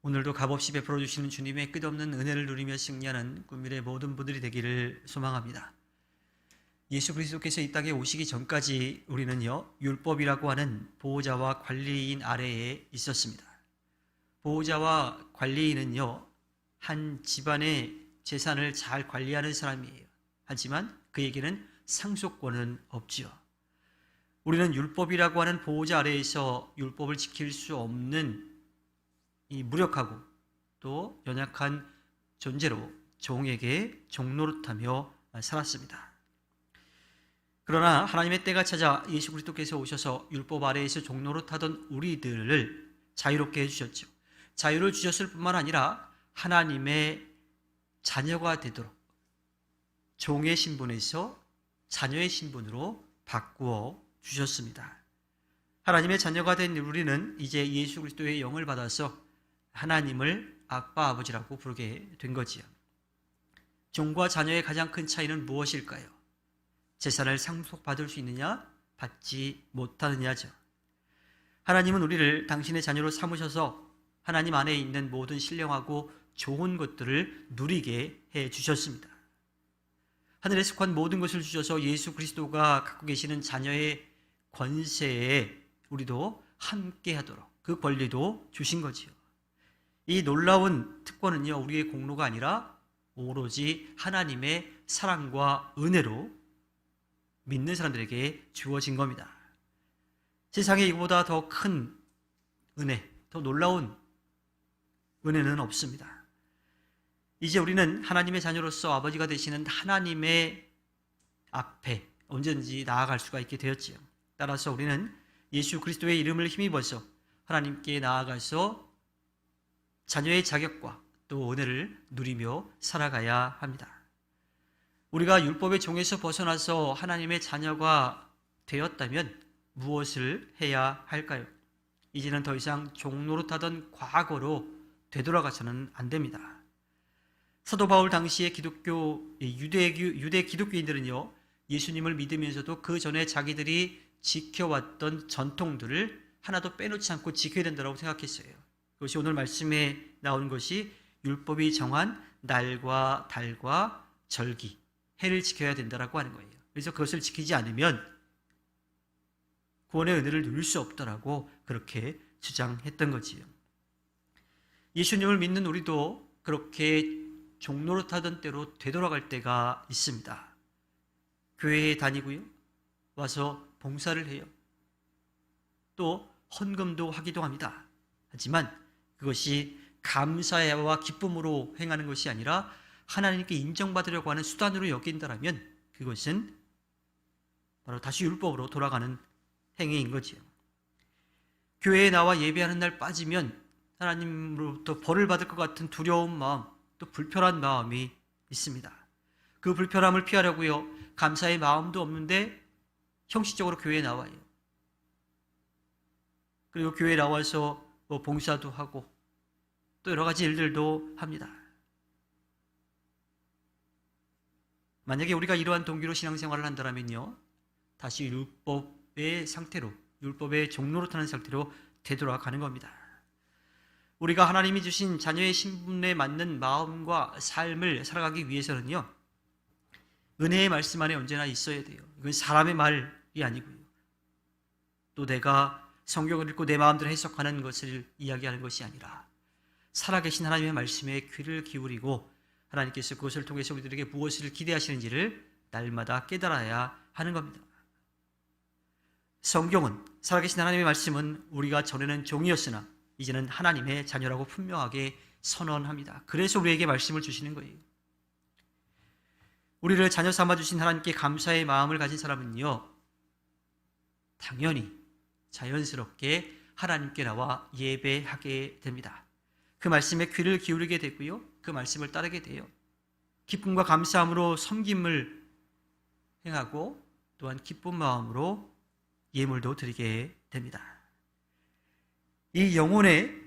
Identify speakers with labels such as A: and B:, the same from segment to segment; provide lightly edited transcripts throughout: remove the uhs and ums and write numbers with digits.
A: 오늘도 값없이 베풀어 주시는 주님의 끝없는 은혜를 누리며 승리하는 꿈밀의 모든 분들이 되기를 소망합니다. 예수 그리스도께서 이 땅에 오시기 전까지 우리는요, 율법이라고 하는 보호자와 관리인 아래에 있었습니다. 보호자와 관리인은요, 한 집안의 재산을 잘 관리하는 사람이에요. 하지만 그에게는 상속권은 없지요. 우리는 율법이라고 하는 보호자 아래에서 율법을 지킬 수 없는 이 무력하고 또 연약한 존재로 종에게 종노릇하며 살았습니다. 그러나 하나님의 때가 찾아 예수 그리스도께서 오셔서 율법 아래에서 종노릇하던 우리들을 자유롭게 해주셨죠. 자유를 주셨을 뿐만 아니라 하나님의 자녀가 되도록 종의 신분에서 자녀의 신분으로 바꾸어 주셨습니다. 하나님의 자녀가 된 우리는 이제 예수 그리스도의 영을 받아서 하나님을 아빠 아버지라고 부르게 된 거지요. 종과 자녀의 가장 큰 차이는 무엇일까요? 재산을 상속받을 수 있느냐, 받지 못하느냐죠. 하나님은 우리를 당신의 자녀로 삼으셔서 하나님 안에 있는 모든 신령하고 좋은 것들을 누리게 해 주셨습니다. 하늘에 속한 모든 것을 주셔서 예수 그리스도가 갖고 계시는 자녀의 권세에 우리도 함께 하도록 그 권리도 주신 거지요. 이 놀라운 특권은요, 우리의 공로가 아니라 오로지 하나님의 사랑과 은혜로 믿는 사람들에게 주어진 겁니다. 세상에 이보다 더 큰 은혜, 더 놀라운 은혜는 없습니다. 이제 우리는 하나님의 자녀로서 아버지가 되시는 하나님의 앞에 언제든지 나아갈 수가 있게 되었지요. 따라서 우리는 예수 그리스도의 이름을 힘입어서 하나님께 나아가서 자녀의 자격과 또 은혜를 누리며 살아가야 합니다. 우리가 율법의 종에서 벗어나서 하나님의 자녀가 되었다면 무엇을 해야 할까요? 이제는 더 이상 종노릇하던 과거로 되돌아가서는 안 됩니다. 사도 바울 당시의 유대 기독교인들은요, 예수님을 믿으면서도 그 전에 자기들이 지켜왔던 전통들을 하나도 빼놓지 않고 지켜야 된다고 생각했어요. 그것이 오늘 말씀에 나오는 것이 율법이 정한 날과 달과 절기, 해를 지켜야 된다라고 하는 거예요. 그래서 그것을 지키지 않으면 구원의 은혜를 누릴 수 없다라고 그렇게 주장했던 거지요. 예수님을 믿는 우리도 그렇게 종노릇하던 때로 되돌아갈 때가 있습니다. 교회에 다니고요, 와서 봉사를 해요. 또 헌금도 하기도 합니다. 하지만 그것이 감사와 기쁨으로 행하는 것이 아니라 하나님께 인정받으려고 하는 수단으로 여긴다면 그것은 바로 다시 율법으로 돌아가는 행위인 거지요. 교회에 나와 예배하는 날 빠지면 하나님으로부터 벌을 받을 것 같은 두려운 마음, 또 불편한 마음이 있습니다. 그 불편함을 피하려고요, 감사의 마음도 없는데 형식적으로 교회에 나와요. 그리고 교회에 나와서 봉사도 하고 또 여러 가지 일들도 합니다. 만약에 우리가 이러한 동기로 신앙생활을 한다면요, 다시 율법의 상태로, 율법의 종노릇하는 상태로 되돌아가는 겁니다. 우리가 하나님이 주신 자녀의 신분에 맞는 마음과 삶을 살아가기 위해서는요, 은혜의 말씀 안에 언제나 있어야 돼요. 이건 사람의 말이 아니고요, 또 내가 성경을 읽고 내 마음대로 해석하는 것을 이야기하는 것이 아니라 살아계신 하나님의 말씀에 귀를 기울이고 하나님께서 그것을 통해서 우리들에게 무엇을 기대하시는지를 날마다 깨달아야 하는 겁니다. 성경은, 살아계신 하나님의 말씀은 우리가 전에는 종이었으나 이제는 하나님의 자녀라고 분명하게 선언합니다. 그래서 우리에게 말씀을 주시는 거예요. 우리를 자녀 삼아주신 하나님께 감사의 마음을 가진 사람은요, 당연히 자연스럽게 하나님께 나와 예배하게 됩니다. 그 말씀에 귀를 기울이게 되고요, 그 말씀을 따르게 돼요. 기쁨과 감사함으로 섬김을 행하고 또한 기쁜 마음으로 예물도 드리게 됩니다. 이 영혼의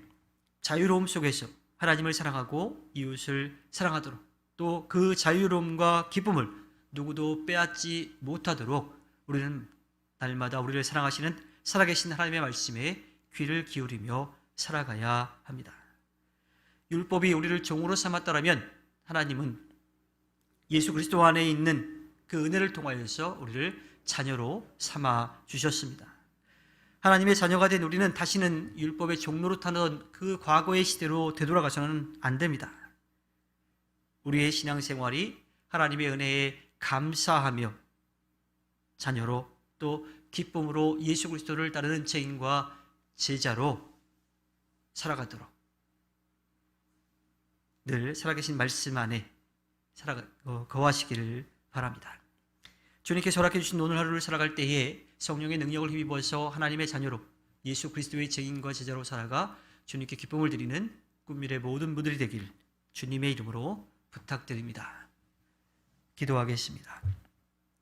A: 자유로움 속에서 하나님을 사랑하고 이웃을 사랑하도록, 또 그 자유로움과 기쁨을 누구도 빼앗지 못하도록 우리는 날마다 우리를 사랑하시는 살아계신 하나님의 말씀에 귀를 기울이며 살아가야 합니다. 율법이 우리를 종으로 삼았더라면 하나님은 예수 그리스도 안에 있는 그 은혜를 통하여서 우리를 자녀로 삼아 주셨습니다. 하나님의 자녀가 된 우리는 다시는 율법의 종로로 타던 그 과거의 시대로 되돌아가서는 안 됩니다. 우리의 신앙생활이 하나님의 은혜에 감사하며 자녀로 또 기쁨으로 예수 그리스도를 따르는 증인과 제자로 살아가도록 늘 살아계신 말씀 안에 거하시기를 바랍니다. 주님께서 허락해 주신 오늘 하루를 살아갈 때에 성령의 능력을 힘입어서 하나님의 자녀로 예수 그리스도의 증인과 제자로 살아가 주님께 기쁨을 드리는 꿈미래 모든 분들이 되길 주님의 이름으로 부탁드립니다. 기도하겠습니다.